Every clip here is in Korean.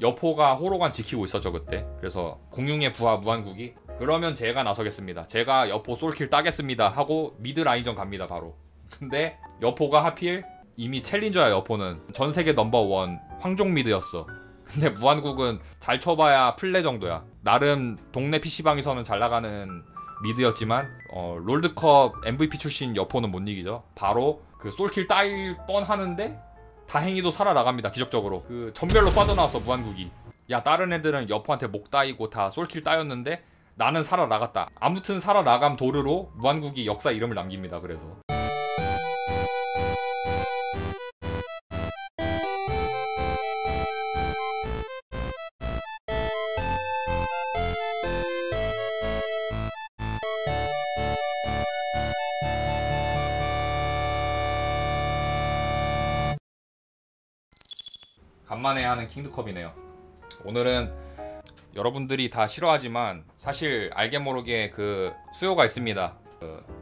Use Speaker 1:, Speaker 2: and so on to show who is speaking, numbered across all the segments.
Speaker 1: 여포가 호로관 지키고 있었죠 그때. 그래서 공룡의 부하 무한국이 그러면 제가 나서겠습니다, 제가 여포 솔킬 따겠습니다 하고 미드 라인전 갑니다 바로. 근데 여포가 하필 이미 챌린저야. 여포는 전세계 넘버원 황종 미드였어. 근데 무한국은 잘 쳐봐야 플레 정도야. 나름 동네 PC방에서는 잘 나가는 미드였지만 롤드컵 MVP 출신 여포는 못 이기죠. 바로 그 솔킬 따일 뻔하는데 다행히도 살아나갑니다 기적적으로. 그 전멸로 빠져나왔어 무한국이. 야, 다른 애들은 여포한테 목 따이고 다 솔킬 따였는데 나는 살아나갔다. 아무튼 살아나감 도르로 무한국이 역사 이름을 남깁니다. 그래서 간만에 하는 킹드컵이네요. 오늘은 여러분들이 다 싫어하지만 사실 알게 모르게 그 수요가 있습니다.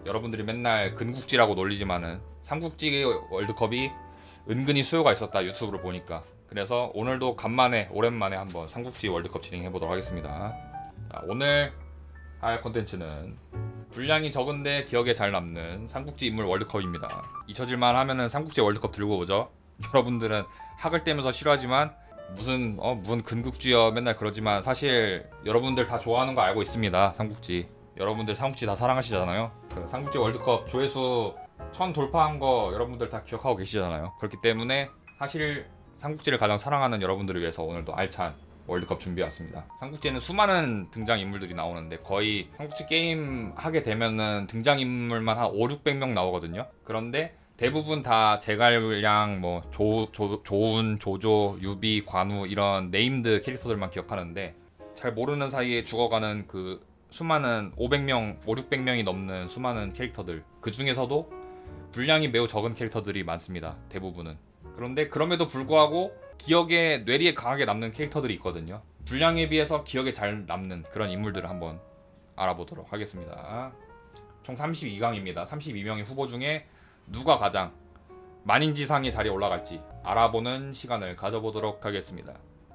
Speaker 1: 여러분들이 맨날 근국지라고 놀리지만은 삼국지 월드컵이 은근히 수요가 있었다 유튜브를 보니까. 그래서 오늘도 간만에 오랜만에 한번 삼국지 월드컵 진행해보도록 하겠습니다. 자, 오늘 할 컨텐츠는 분량이 적은데 기억에 잘 남는 삼국지 인물 월드컵입니다. 잊혀질만 하면은 삼국지 월드컵 들고 오죠. 여러분들은 학을 떼면서 싫어하지만 무슨 근국지여 맨날 그러지만 사실 여러분들 다 좋아하는 거 알고 있습니다. 삼국지 여러분들 삼국지 다 사랑하시잖아요. 그 삼국지 월드컵 조회수 1000 돌파한 거 여러분들 다 기억하고 계시잖아요. 그렇기 때문에 사실 삼국지를 가장 사랑하는 여러분들을 위해서 오늘도 알찬 월드컵 준비해왔습니다. 삼국지에는 수많은 등장인물들이 나오는데 거의 삼국지 게임 하게 되면은 등장인물만 한 5,600명 나오거든요. 그런데 대부분 다 제갈량, 뭐 조운, 조조, 유비, 관우 이런 네임드 캐릭터들만 기억하는데 잘 모르는 사이에 죽어가는 그 수많은 500명, 5,600명이 넘는 수많은 캐릭터들, 그 중에서도 분량이 매우 적은 캐릭터들이 많습니다. 대부분은. 그런데 그럼에도 불구하고 기억에, 뇌리에 강하게 남는 캐릭터들이 있거든요. 분량에 비해서 기억에 잘 남는 그런 인물들을 한번 알아보도록 하겠습니다. 총 32강입니다. 32명의 후보 중에 누가 가장 만인지상의 자리에 올라갈지 알아보는 시간을 가져보도록 하겠습니다.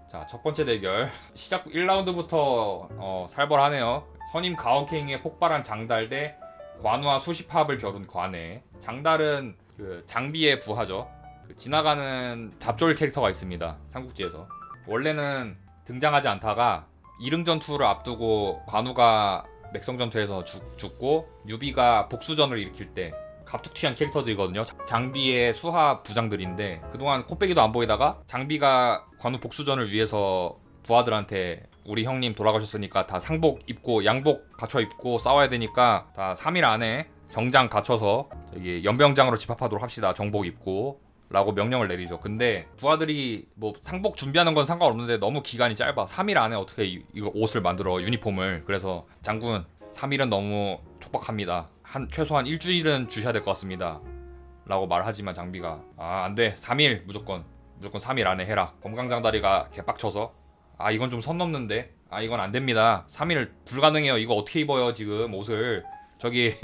Speaker 1: 자, 첫 번째 대결 시작 1라운드부터 살벌하네요. 선임 가오킹의 폭발한 장달 대 관우와 수시파합을 겨룬 관해. 장달은 그 장비의 부하죠. 그 지나가는 잡졸 캐릭터가 있습니다. 삼국지에서 원래는 등장하지 않다가 이릉전투를 앞두고 관우가 맥성전투에서 죽고 유비가 복수전을 일으킬 때 갑툭튀한 캐릭터들이거든요. 장비의 수하 부장들인데 그동안 코빼기도 안 보이다가 장비가 관우 복수전을 위해서 부하들한테 우리 형님 돌아가셨으니까 다 상복 입고 양복 갖춰 입고 싸워야 되니까 다 3일 안에 정장 갖춰서 저기 연병장으로 집합하도록 합시다. 정복 입고 라고 명령을 내리죠. 근데 부하들이 뭐 상복 준비하는 건 상관없는데 너무 기간이 짧아. 3일 안에 어떻게 이거 옷을 만들어, 유니폼을. 그래서 장군 3일은 너무 촉박합니다. 최소한 일주일은 주셔야 될 것 같습니다 라고 말하지만 장비가 안돼, 3일 무조건 3일 안에 해라. 범강장다리가 개빡쳐서 이건 좀 선 넘는데, 이건 안됩니다, 3일 불가능해요, 이거 어떻게 입어요 지금 옷을. 저기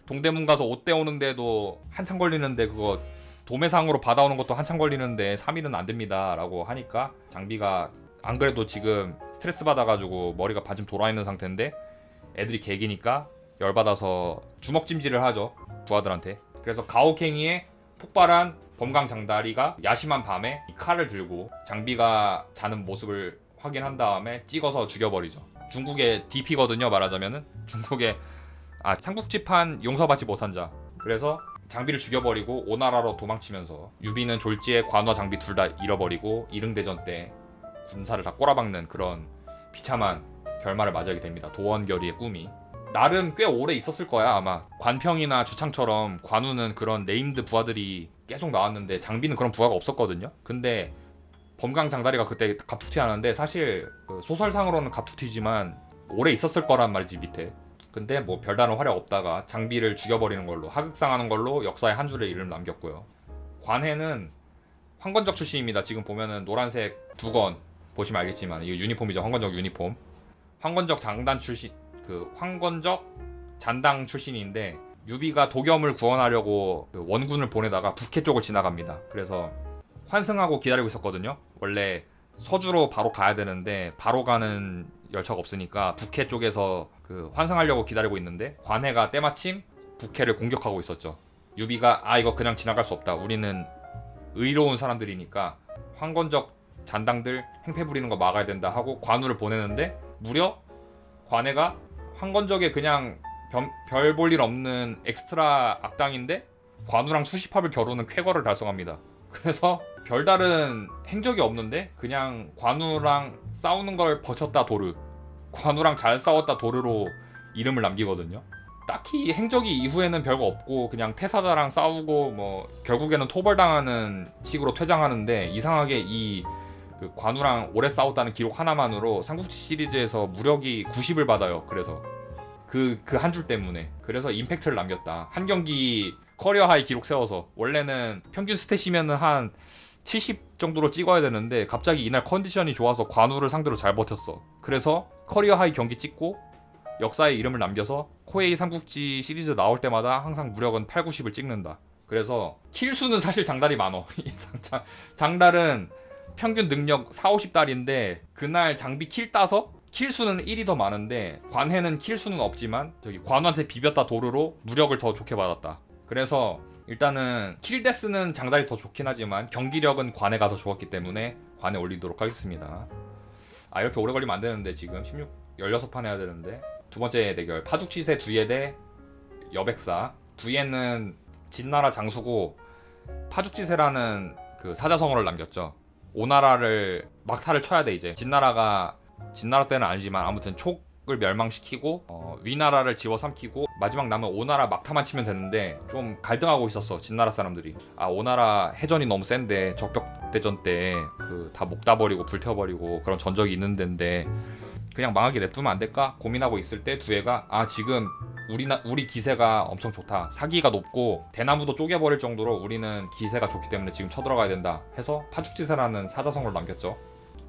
Speaker 1: 동대문 가서 옷 떼오는데도 한참 걸리는데 그거 도매상으로 받아오는 것도 한참 걸리는데 3일은 안됩니다 라고 하니까 장비가 안 그래도 지금 스트레스 받아가지고 머리가 반쯤 돌아있는 상태인데 애들이 개기니까 열받아서 주먹찜질을 하죠, 부하들한테. 그래서 가오캥이의 폭발한 범강장다리가 야심한 밤에 이 칼을 들고 장비가 자는 모습을 확인한 다음에 찍어서 죽여버리죠. 중국의 DP거든요 말하자면은. 중국의 삼국지판 용서받지 못한 자. 그래서 장비를 죽여버리고 오나라로 도망치면서 유비는 졸지에 관우와 장비 둘 다 잃어버리고 이릉대전 때 군사를 다 꼬라박는 그런 비참한 결말을 맞이하게 됩니다. 도원결의의 꿈이. 나름 꽤 오래 있었을 거야 아마. 관평이나 주창처럼 관우는 그런 네임드 부하들이 계속 나왔는데 장비는 그런 부하가 없었거든요. 근데 범강장다리가 그때 갑툭튀 하는데 사실 그 소설상으로는 갑툭튀지만 오래 있었을 거란 말이지 밑에. 근데 뭐 별다른 활약 없다가 장비를 죽여버리는 걸로, 하극상하는 걸로 역사에 한 줄의 이름을 남겼고요. 관해는 황건적 출신입니다. 지금 보면은 노란색 두건 보시면 알겠지만 이거 유니폼이죠. 황건적 유니폼. 황건적 장단 출신, 그 황건적 잔당 출신인데 유비가 도겸을 구원하려고 그 원군을 보내다가 북해 쪽을 지나갑니다. 그래서 환승하고 기다리고 있었거든요. 원래 서주로 바로 가야 되는데 바로 가는 열차가 없으니까 북해 쪽에서 그 환승하려고 기다리고 있는데 관해가 때마침 북해를 공격하고 있었죠. 유비가 이거 그냥 지나갈 수 없다. 우리는 의로운 사람들이니까 황건적 잔당들 행패 부리는 거 막아야 된다 하고 관우를 보내는데 무려 관해가 황건적에 그냥 별 볼 일 없는 엑스트라 악당인데 관우랑 수십합을 겨루는 쾌거를 달성합니다. 그래서 별다른 행적이 없는데 그냥 관우랑 싸우는 걸 버텼다 도르, 관우랑 잘 싸웠다 도르로 이름을 남기거든요. 딱히 행적이 이후에는 별거 없고 그냥 태사자랑 싸우고 뭐 결국에는 토벌당하는 식으로 퇴장하는데 이상하게 그 관우랑 오래 싸웠다는 기록 하나만으로 삼국지 시리즈에서 무력이 90을 받아요. 그래서 그 한 줄 때문에. 그래서 임팩트를 남겼다. 한 경기 커리어 하이 기록 세워서 원래는 평균 스탯이면은 한 70 정도로 찍어야 되는데 갑자기 이날 컨디션이 좋아서 관우를 상대로 잘 버텼어. 그래서 커리어 하이 경기 찍고 역사에 이름을 남겨서 코에이 삼국지 시리즈 나올 때마다 항상 무력은 8, 90을 찍는다. 그래서 킬수는 사실 장달이 많어. 장달은 평균 능력 4, 50달인데 그날 장비 킬 따서 킬수는 1이 더 많은데 관해는 킬수는 없지만 저기 관우한테 비볐다 도르로 무력을 더 좋게 받았다. 그래서 일단은 킬데스는 장달이 더 좋긴 하지만 경기력은 관해가 더 좋았기 때문에 관해 올리도록 하겠습니다. 이렇게 오래 걸리면 안 되는데 지금 16판 해야 되는데 두 번째 대결 파죽치세 두예 대 여백사. 두예는 진나라 장수고 파죽치세라는 그 사자성어를 남겼죠. 오나라를 막타를 쳐야 돼. 이제 진나라 때는 아니지만 아무튼 촉을 멸망시키고 위나라를 집어삼키고 마지막 남은 오나라 막타만 치면 되는데 좀 갈등하고 있었어 진나라 사람들이. 오나라 해전이 너무 센데 적벽대전 때 그 다 목 다버리고 불태워버리고 그런 전적이 있는 데인데 그냥 망하게 냅두면 안 될까 고민하고 있을 때 두예가 지금 우리 기세가 엄청 좋다. 사기가 높고 대나무도 쪼개버릴 정도로 우리는 기세가 좋기 때문에 지금 쳐들어가야 된다 해서 파죽지세라는 사자성어를 남겼죠.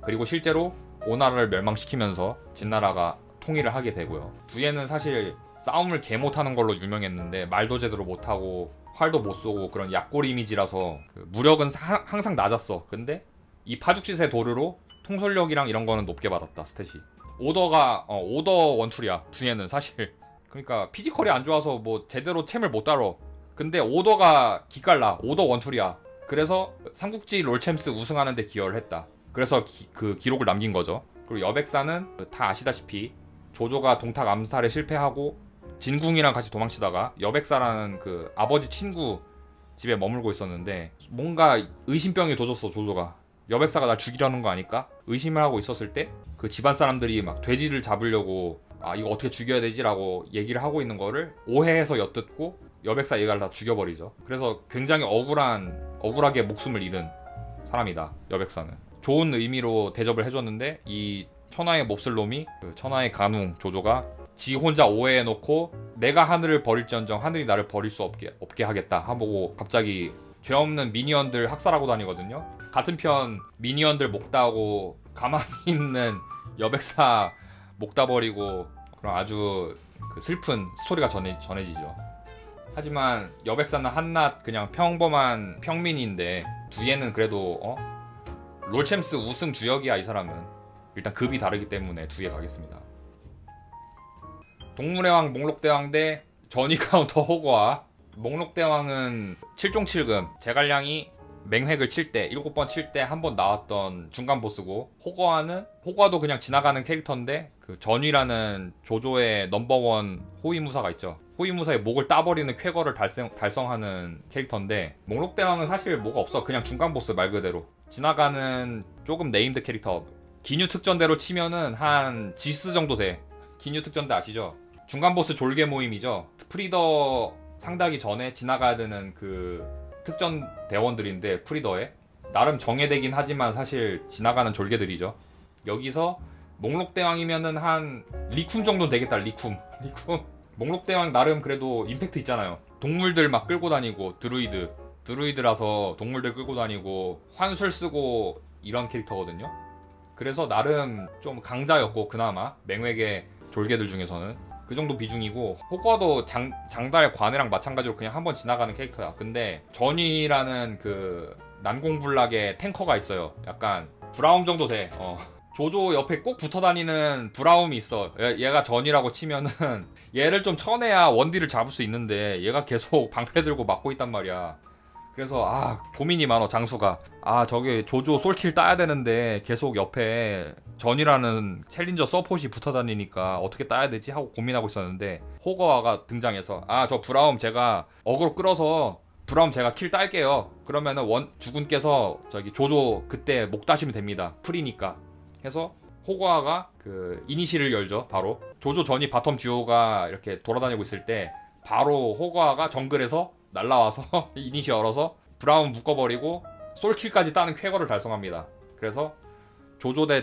Speaker 1: 그리고 실제로 오나라를 멸망시키면서 진나라가 통일을 하게 되고요. 두예는 사실 싸움을 개 못하는 걸로 유명했는데 말도 제대로 못하고 활도 못 쏘고 그런 약골 이미지라서 그 무력은 항상 낮았어. 근데 이 파죽지세 도르로 통솔력이랑 이런 거는 높게 받았다. 스탯이 오더 원툴이야 두예는 사실. 그러니까 피지컬이 안 좋아서 뭐 제대로 챔을 못 다뤄. 근데 오더가 기깔나. 오더 원툴이야. 그래서 삼국지 롤챔스 우승하는데 기여를 했다. 그래서 그 기록을 남긴 거죠. 그리고 여백사는 다 아시다시피 조조가 동탁 암살에 실패하고 진궁이랑 같이 도망치다가 여백사라는 그 아버지 친구 집에 머물고 있었는데 뭔가 의심병이 도졌어. 조조가 여백사가 날 죽이려는 거 아닐까 의심을 하고 있었을 때 그 집안 사람들이 막 돼지를 잡으려고 이거 어떻게 죽여야 되지라고 얘기를 하고 있는 거를 오해해서 엿듣고 여백사 얘가를 다 죽여버리죠. 그래서 굉장히 억울하게 목숨을 잃은 사람이다. 여백사는 좋은 의미로 대접을 해줬는데 이 천하의 몹쓸 놈이 그 천하의 간웅 조조가 지 혼자 오해해놓고 내가 하늘을 버릴지언정 하늘이 나를 버릴 수 없게 하겠다 하고 갑자기 죄 없는 미니언들 학살하고 다니거든요. 같은 편 미니언들 목다하고 가만히 있는 여백사 목다 버리고 그런 아주 그 슬픈 스토리가 전해지죠. 하지만 여백사는 한낱 그냥 평범한 평민인데 두예는 그래도 롤챔스 우승 주역이야. 이 사람은 일단 급이 다르기 때문에 두예 가겠습니다. 동물의 왕 목록대왕 대 전위 카운터 호거와. 목록대왕은 7종 7금 제갈량이 맹획을 칠 때 7번 칠 때 한 번 나왔던 중간 보스고, 호거와도 그냥 지나가는 캐릭터인데 그 전위라는 조조의 넘버원 호위무사가 있죠. 호위무사의 목을 따버리는 쾌거를 달성하는 캐릭터인데, 목록대왕은 사실 뭐가 없어. 그냥 중간 보스 말 그대로 지나가는 조금 네임드 캐릭터. 기뉴 특전대로 치면은 한 지스 정도 돼. 기뉴 특전대 아시죠? 중간 보스 졸개 모임이죠. 프리더 상대하기 전에 지나가야 되는 그 특전 대원들인데, 프리더에 나름 정예되긴 하지만 사실 지나가는 졸개들이죠. 여기서 목록대왕이면은 한 리쿰 정도 되겠다. 리쿰. 목록대왕 나름 그래도 임팩트 있잖아요. 동물들 막 끌고 다니고, 드루이드라서 동물들 끌고 다니고 환술 쓰고 이런 캐릭터거든요. 그래서 나름 좀 강자였고, 그나마 맹획의 졸개들 중에서는 그 정도 비중이고, 호거도 장달 관해랑 마찬가지로 그냥 한번 지나가는 캐릭터야. 근데 전위라는 그 난공불락의 탱커가 있어요. 약간 브라움 정도 돼. 조조 옆에 꼭 붙어 다니는 브라움이 있어. 얘가 전이라고 치면은 얘를 좀 쳐내야 원딜을 잡을 수 있는데 얘가 계속 방패 들고 막고 있단 말이야. 그래서 고민이 많어 장수가. 저기 조조 솔킬 따야 되는데 계속 옆에 전이라는 챌린저 서폿이 붙어 다니니까 어떻게 따야 되지 하고 고민하고 있었는데 호거와가 등장해서 저 브라움 제가 어그로 끌어서 브라움 제가 킬 딸게요. 그러면은 주군께서 저기 조조 그때 목 따시면 됩니다. 프리니까 해서 호거와가 그 이니시를 열죠. 바로 조조 전이 바텀 듀오가 이렇게 돌아다니고 있을 때 바로 호거와가 정글에서 날라와서 이니시 열어서 브라운 묶어버리고 솔킬까지 따는 쾌거를 달성합니다. 그래서 조조 대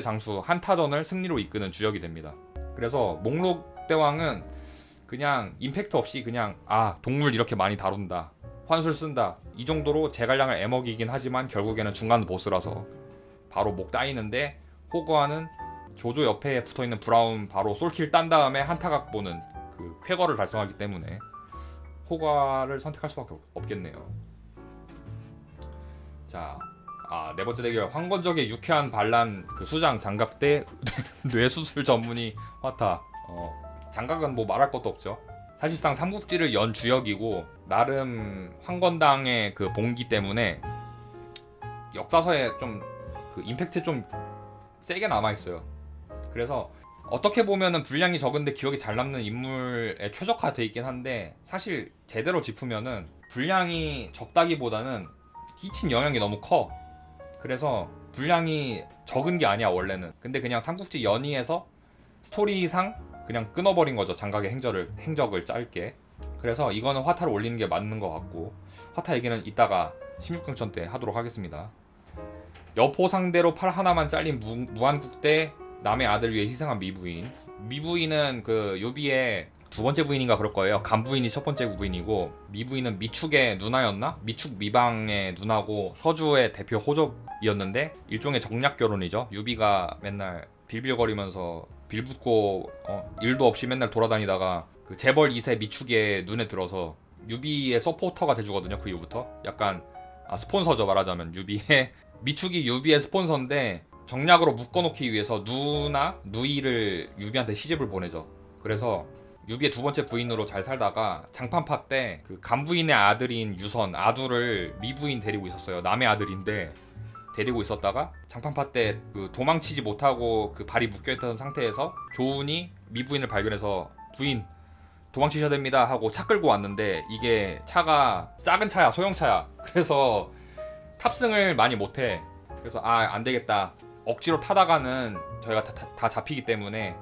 Speaker 1: 장수 한타전을 승리로 이끄는 주역이 됩니다. 그래서 목록대왕은 그냥 임팩트 없이 그냥 동물 이렇게 많이 다룬다, 환술 쓴다, 이 정도로 제갈량을 애먹이긴 하지만 결국에는 중간 보스라서 바로 목 따이는데, 호거와는 조조 옆에 붙어있는 브라운 바로 솔킬 딴 다음에 한타각 보는 그 쾌거를 달성하기 때문에 호거와를 선택할 수밖에 없겠네요. 자, 네 번째 대결, 황건적의 유쾌한 반란 그 수장 장갑 대 뇌수술 전문의 화타. 장갑은 뭐 말할 것도 없죠. 사실상 삼국지를 연 주역이고 나름 황건당의 그 봉기 때문에 역사서에 좀 그 임팩트 좀 세게 남아있어요. 그래서 어떻게 보면은 분량이 적은데 기억이 잘 남는 인물에 최적화되어 있긴 한데, 사실 제대로 짚으면은 분량이 적다기보다는 끼친 영향이 너무 커. 그래서 분량이 적은 게 아니야 원래는. 근데 그냥 삼국지 연의에서 스토리상 그냥 끊어버린 거죠, 장각의 행적을 짧게. 그래서 이거는 화타를 올리는 게 맞는 것 같고, 화타 얘기는 이따가 16강전 때 하도록 하겠습니다. 여포 상대로 팔 하나만 잘린 무한국 대 남의 아들 위해 희생한 미부인. 미부인은 그 유비의 두 번째 부인인가 그럴 거예요. 간부인이 첫 번째 부인이고, 미부인은 미축의 누나였나? 미축 미방의 누나고 서주의 대표 호족이었는데 일종의 정략 결혼이죠. 유비가 맨날 빌빌거리면서 빌붙고 일도 없이 맨날 돌아다니다가 그 재벌 2세 미축의 눈에 들어서 유비의 서포터가 돼주거든요. 그 이후부터 약간 스폰서죠, 말하자면. 미축이 유비의 스폰서인데 정략으로 묶어놓기 위해서 누이를 유비한테 시집을 보내죠. 그래서 유비의 두 번째 부인으로 잘 살다가 장판파 때 그 간부인의 아들인 유선, 아두를 미부인 데리고 있었어요. 남의 아들인데 데리고 있었다가 장판파 때 그 도망치지 못하고 그 발이 묶여있던 상태에서 조운이 미부인을 발견해서 부인 도망치셔야 됩니다 하고 차 끌고 왔는데, 이게 차가 작은 차야, 소형차야. 그래서 탑승을 많이 못해. 그래서 안 되겠다, 억지로 타다가는 저희가 다 잡히기 때문에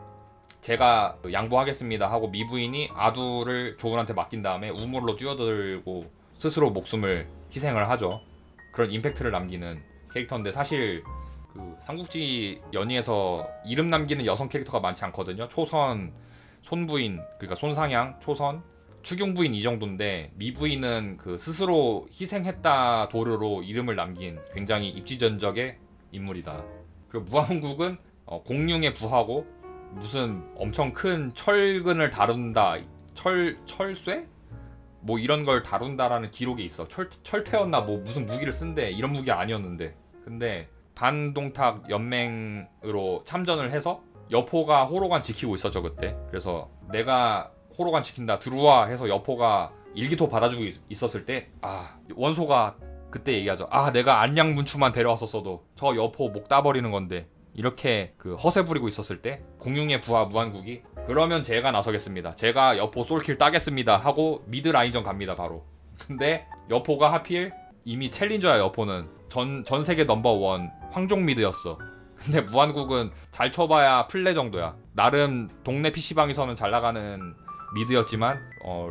Speaker 1: 제가 양보하겠습니다 하고 미부인이 아두를 조은한테 맡긴 다음에 우물로 뛰어들고 스스로 목숨을 희생을 하죠. 그런 임팩트를 남기는 캐릭터인데, 사실 그 삼국지 연의에서 이름 남기는 여성 캐릭터가 많지 않거든요. 초선, 손부인, 그러니까 손상향, 초선, 추경부인 이 정도인데, 미부인은 그 스스로 희생했다 도르로 이름을 남긴 굉장히 입지전적의 인물이다. 그리고 무한국은 공룡의 부하고 무슨 엄청 큰 철근을 다룬다, 철쇠? 뭐 이런 걸 다룬다라는 기록이 있어. 철퇴였나 뭐 무슨 무기를 쓴대. 이런 무기 아니었는데. 근데 반동탁 연맹으로 참전을 해서 여포가 호로관 지키고 있었죠 그때. 그래서 내가 호로관 지킨다 들어와 해서 여포가 일기토 받아주고 있었을 때 원소가 그때 얘기하죠. 내가 안양문추만 데려왔었어도 저 여포 목 따버리는 건데, 이렇게 그 허세 부리고 있었을 때 공룡의 부하 무한국이 그러면 제가 나서겠습니다, 제가 여포 솔킬 따겠습니다 하고 미드 라인전 갑니다 바로. 근데 여포가 하필 이미 챌린저야. 여포는 전 세계 넘버원 황종 미드였어. 근데 무한국은 잘 쳐봐야 플레 정도야. 나름 동네 PC방에서는 잘 나가는 미드였지만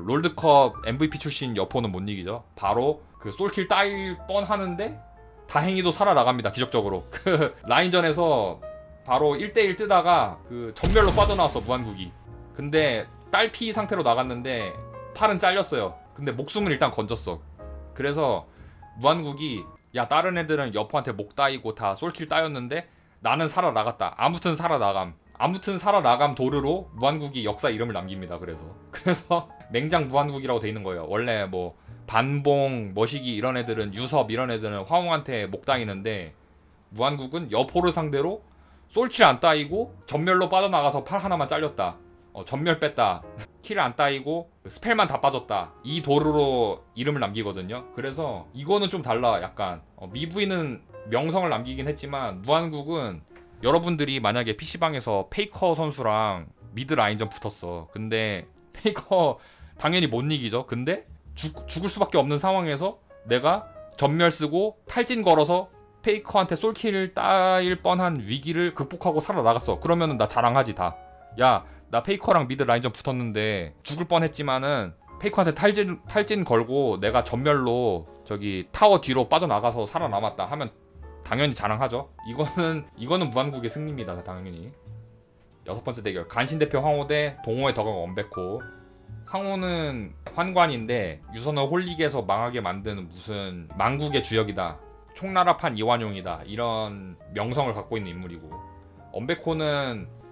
Speaker 1: 롤드컵 MVP 출신 여포는 못 이기죠. 바로 그 솔킬 따일 뻔하는데 다행히도 살아나갑니다, 기적적으로. 그 라인전에서 바로 1대1 뜨다가 그 전멸로 빠져나왔어 무한국이. 근데 딸피 상태로 나갔는데 팔은 잘렸어요. 근데 목숨은 일단 건졌어. 그래서 무한국이 다른 애들은 여포한테 목 따이고 다 솔킬 따였는데 나는 살아나갔다, 아무튼 살아나감 도르로 무한국이 역사 이름을 남깁니다. 그래서 맹장 무한국이라고 돼 있는 거예요. 원래 뭐 반봉, 머시기 이런 애들은, 유섭 이런 애들은 화웅한테 목 따이는데 무한국은 여포를 상대로 솔킬 안 따이고 전멸로 빠져나가서 팔 하나만 잘렸다. 전멸 뺐다. 킬 안 따이고 스펠만 다 빠졌다. 이 도루로 이름을 남기거든요. 그래서 이거는 좀 달라. 약간 미브이는 명성을 남기긴 했지만 무한국은 여러분들이 만약에 PC방에서 페이커 선수랑 미드 라인전 붙었어. 근데 페이커 당연히 못 이기죠. 근데 죽을 수밖에 없는 상황에서 내가 전멸 쓰고 탈진 걸어서 페이커한테 솔킬을 따일 뻔한 위기를 극복하고 살아나갔어. 그러면은 나 자랑하지 다. 야, 나 페이커랑 미드 라인전 붙었는데 죽을 뻔했지만은 페이커한테 탈진 걸고 내가 전멸로 저기 타워 뒤로 빠져나가서 살아남았다 하면 당연히 자랑하죠. 이거는 무한국의 승리입니다. 당연히. 6번째 대결 간신대표 황호 대 동호회 덕강 원백호. 황호는 환관인데 유선을 홀릭에서 망하게 만드는 무슨 망국의 주역이다, 총나라판 이완용이다, 이런 명성을 갖고 있는 인물이고,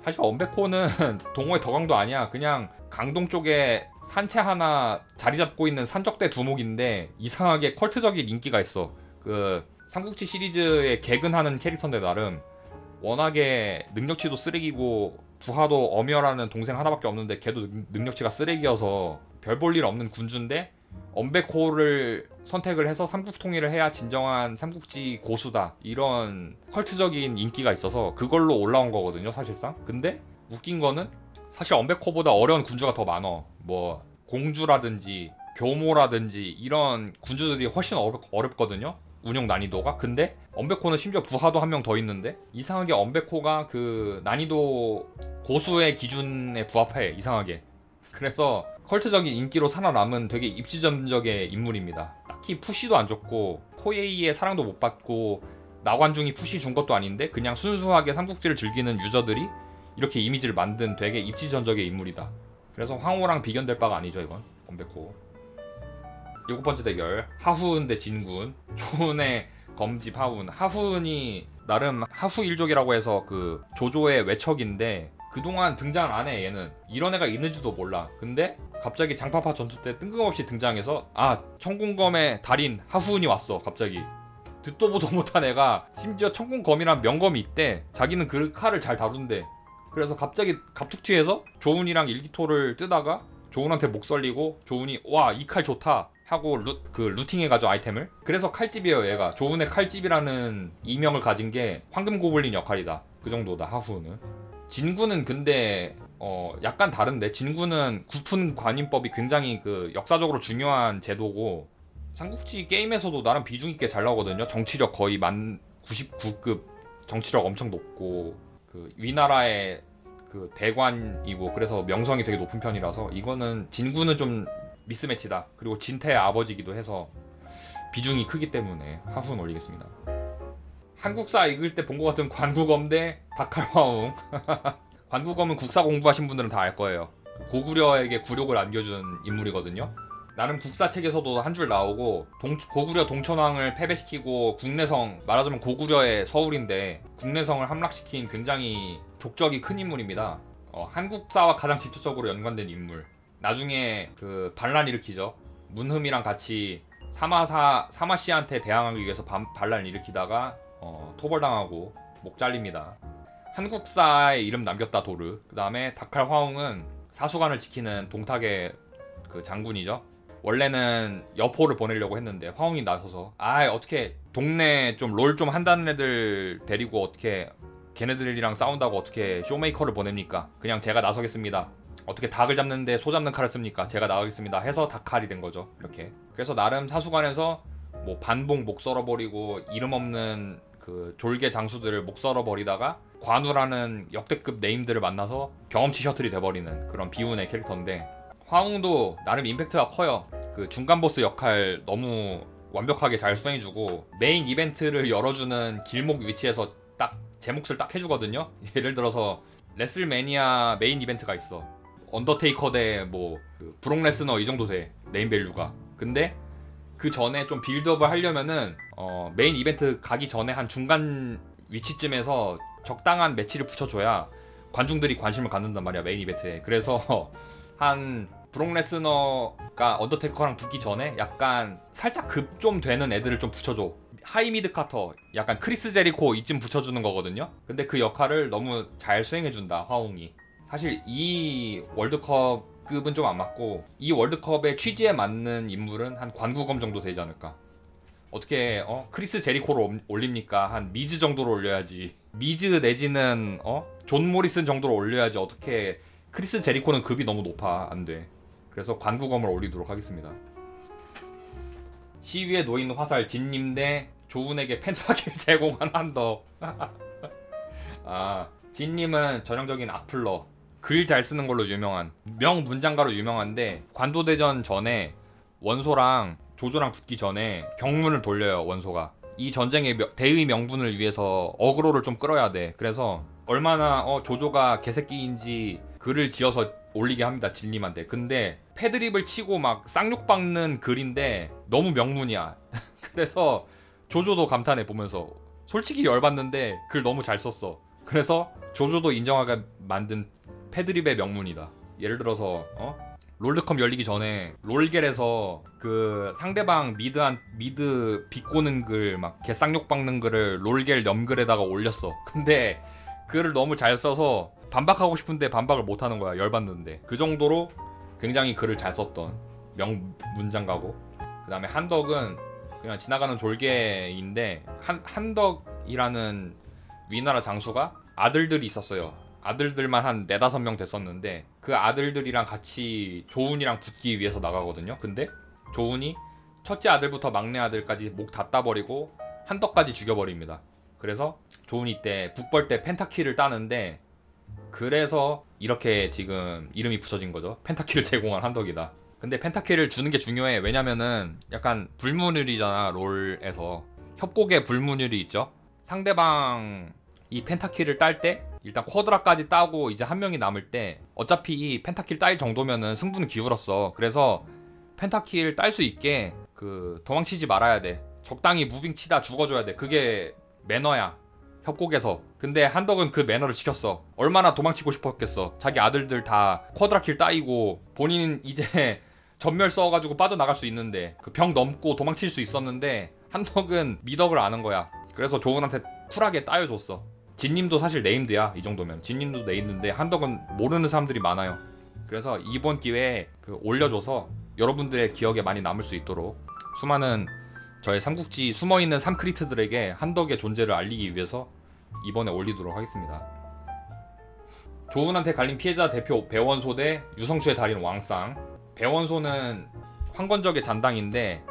Speaker 1: 사실 엄백호는 동호회 덕강도 아니야. 그냥 강동 쪽에 산채 하나 자리 잡고 있는 산적대 두목인데 이상하게 컬트적인 인기가 있어. 그 삼국지 시리즈에 개근하는 캐릭터인데 나름 워낙에 능력치도 쓰레기고 부하도 엄열하는 동생 하나밖에 없는데 걔도 능력치가 쓰레기여서 별 볼 일 없는 군주인데 엄백호를 선택을 해서 삼국 통일을 해야 진정한 삼국지 고수다, 이런 컬트적인 인기가 있어서 그걸로 올라온 거거든요 사실상. 근데 웃긴 거는 사실 엄백호보다 어려운 군주가 더 많어. 뭐 공주라든지 교모라든지 이런 군주들이 훨씬 어렵거든요, 운영 난이도가. 근데 엄백호는 심지어 부하도 한 명 더 있는데 이상하게 엄백호가 그 난이도 고수의 기준에 부합해, 이상하게. 그래서 컬트적인 인기로 살아남은 되게 입지전적의 인물입니다. 딱히 푸시도 안 줬고 코에이의 사랑도 못 받고 나관중이 푸시 준 것도 아닌데 그냥 순수하게 삼국지를 즐기는 유저들이 이렇게 이미지를 만든 되게 입지전적의 인물이다. 그래서 황호랑 비견될 바가 아니죠 이건. 엄백호. 7번째 대결 하훈 대 진군. 초은의 검집 하훈. 하훈이 나름 하후 일족이라고 해서 그 조조의 외척인데 그동안 등장을 안 해. 얘는 이런 애가 있는지도 몰라. 근데 갑자기 장파파 전투 때 뜬금없이 등장해서 청공검의 달인 하훈이 왔어. 갑자기 듣도 보도 못한 애가 심지어 청공검이란 명검이 있대. 자기는 그 칼을 잘 다룬대. 그래서 갑자기 갑툭튀해서 조은이랑 일기토를 뜨다가 조은한테 목 썰리고 조은이 와 이 칼 좋다 하고 루팅해가지고 아이템을. 그래서 칼집이에요 얘가. 조은의 칼집이라는 이명을 가진 게 황금 고블린 역할이다. 그 정도다 하훈은. 진군은 근데 약간 다른데, 진군은 구품 관인법이 굉장히 그 역사적으로 중요한 제도고 삼국지 게임에서도 나름 비중 있게 잘 나오거든요. 정치력 거의 만 99급 정치력 엄청 높고 그 위나라의 그 대관이고 그래서 명성이 되게 높은 편이라서 이거는 진군은 좀 미스매치다. 그리고 진태의 아버지기도 해서 비중이 크기 때문에 하훈 올리겠습니다. 한국사 읽을 때 본 것 같은 관국엄 대 다칼화웅. 관국엄은 국사 공부하신 분들은 다 알 거예요. 고구려에게 굴욕을 안겨준 인물이거든요. 나름 국사책에서도 한 줄 나오고 고구려 동천왕을 패배시키고 국내성, 말하자면 고구려의 서울인데 국내성을 함락시킨 굉장히 족적이 큰 인물입니다. 한국사와 가장 직접적으로 연관된 인물. 나중에 그 반란 일으키죠. 문흠이랑 같이 사마씨한테 대항하기 위해서 반란 일으키다가 토벌당하고 목 잘립니다. 한국사에 이름 남겼다 도르. 그 다음에 다칼 화웅은 사수관을 지키는 동탁의 그 장군이죠. 원래는 여포를 보내려고 했는데 화웅이 나서서 어떻게 동네 좀 롤 좀 한다는 애들 데리고 어떻게 걔네들이랑 싸운다고 어떻게 쇼메이커를 보냅니까? 그냥 제가 나서겠습니다. 어떻게 닭을 잡는데 소 잡는 칼을 씁니까? 제가 나가겠습니다 해서 다칼이 된 거죠. 이렇게. 그래서 나름 사수관에서 뭐 반봉 목 썰어버리고 이름 없는 그 졸개 장수들을 목 썰어버리다가 관우라는 역대급 네임들을 만나서 경험치 셔틀이 돼버리는 그런 비운의 캐릭터인데, 화웅도 나름 임팩트가 커요. 그 중간 보스 역할 너무 완벽하게 잘 수행해주고 메인 이벤트를 열어주는 길목 위치에서 딱 제 몫을 딱 해주거든요. 예를 들어서 레슬매니아 메인 이벤트가 있어. 언더테이커 대 뭐 브록 레스너 이 정도 돼 네임 밸류가. 근데 그 전에 좀 빌드업을 하려면은 메인 이벤트 가기 전에 한 중간 위치쯤에서 적당한 매치를 붙여줘야 관중들이 관심을 갖는단 말이야 메인 이벤트에. 그래서 한 브록 레스너가 언더테이커랑 붙기 전에 약간 살짝 급 좀 되는 애들을 좀 붙여줘. 하이미드 카터, 약간 크리스 제리코 이쯤 붙여주는 거거든요. 근데 그 역할을 너무 잘 수행해준다, 화웅이. 사실 이 월드컵급은 좀 안 맞고, 이 월드컵의 취지에 맞는 인물은 한 관구검 정도 되지 않을까. 어떻게 크리스 제리코로 올립니까? 한 미즈 정도로 올려야지. 미즈 내지는 존 모리슨 정도로 올려야지. 어떻게 크리스 제리코는 급이 너무 높아. 안 돼. 그래서 관구검을 올리도록 하겠습니다. 시위에 놓인 화살 진님 대 조은에게 펜타킬 제공한 한덕. 아, 진님은 전형적인 악플러, 글 잘 쓰는 걸로 유명한 명문장가로 유명한데, 관도대전 전에 원소랑 조조랑 붙기 전에 경문을 돌려요. 원소가 이 전쟁의 대의 명분을 위해서 어그로를 좀 끌어야 돼. 그래서 얼마나 조조가 개새끼인지 글을 지어서 올리게 합니다, 진님한테. 근데 패드립을 치고 막 쌍욕 박는 글인데 너무 명문이야. 그래서 조조도 감탄해 보면서, 솔직히 열받는데 글 너무 잘 썼어. 그래서 조조도 인정하게 만든 패드립의 명문이다. 예를 들어서 롤드컵 열리기 전에 롤겔에서 그 상대방 미드 비꼬는 글, 막 개쌍욕 박는 글을 롤겔 염글에다가 올렸어. 근데 글을 너무 잘 써서 반박하고 싶은데 반박을 못하는 거야, 열받는데. 그 정도로 굉장히 글을 잘 썼던 명문장가고. 그 다음에 한덕은 그냥 지나가는 졸개인데, 한덕이라는 위나라 장수가 아들들이 있었어요. 아들들만 한 4-5명 됐었는데, 그 아들들이랑 같이 조은이랑 붙기 위해서 나가거든요. 근데 조은이 첫째 아들부터 막내 아들까지 목 다 따버리고 한덕까지 죽여버립니다. 그래서 조은이 때 북벌 때 펜타킬을 따는데, 그래서 이렇게 지금 이름이 붙여진 거죠. 펜타킬을 제공한 한덕이다. 근데 펜타킬을 주는 게 중요해. 왜냐면은 약간 불문율이잖아. 롤에서 협곡에 불문율이 있죠. 상대방 이 펜타킬을 딸 때 일단 쿼드라까지 따고 이제 한 명이 남을 때, 어차피 이 펜타킬 딸 정도면은 승부는 기울었어. 그래서 펜타킬 딸 수 있게 도망치지 말아야 돼. 적당히 무빙 치다 죽어줘야 돼. 그게 매너야, 협곡에서. 근데 한덕은 그 매너를 지켰어. 얼마나 도망치고 싶었겠어. 자기 아들들 다 쿼드라킬 따이고 본인 이제 전멸 써가지고 빠져나갈 수 있는데, 그 벽 넘고 도망칠 수 있었는데 한덕은 미덕을 아는 거야. 그래서 조은한테 쿨하게 따여줬어. 진님도 사실 네임드야. 이 정도면 진님도 네임드인데 한덕은 모르는 사람들이 많아요. 그래서 이번 기회에 올려줘서 여러분들의 기억에 많이 남을 수 있도록, 수많은 저의 삼국지 숨어있는 삼크리트들에게 한덕의 존재를 알리기 위해서 이번에 올리도록 하겠습니다. 조은한테 갈린 피해자 대표 배원소 대 유성추의 달인 왕상. 배원소는 황건적의 잔당인데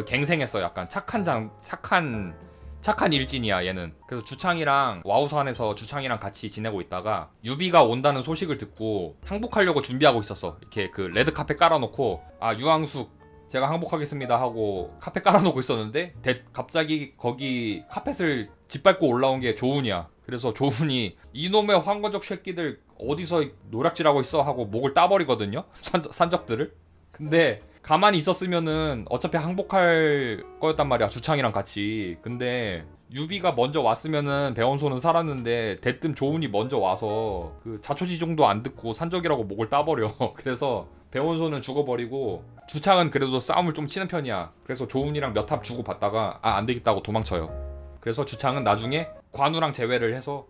Speaker 1: 갱생했어. 약간 착한 일진이야, 얘는. 그래서 주창이랑 와우산에서 주창이랑 같이 지내고 있다가 유비가 온다는 소식을 듣고 항복하려고 준비하고 있었어. 이렇게 레드 카펫 깔아놓고, 유황숙 제가 항복하겠습니다 하고 카펫 깔아놓고 있었는데, 갑자기 거기 카펫을 짓밟고 올라온 게 조은이야. 그래서 조은이 이놈의 황건적 새끼들 어디서 노략질하고 있어 하고 목을 따버리거든요, 산적들을. 근데 가만히 있었으면은 어차피 항복할 거였단 말이야, 주창이랑 같이. 근데 유비가 먼저 왔으면은 배원소는 살았는데, 대뜸 조은이 먼저 와서 자초지종도 안 듣고 산적이라고 목을 따버려. 그래서 배원소는 죽어버리고, 주창은 그래도 싸움을 좀 치는 편이야. 그래서 조은이랑 몇 합 주고 받다가 안 되겠다고 도망쳐요. 그래서 주창은 나중에 관우랑 재회를 해서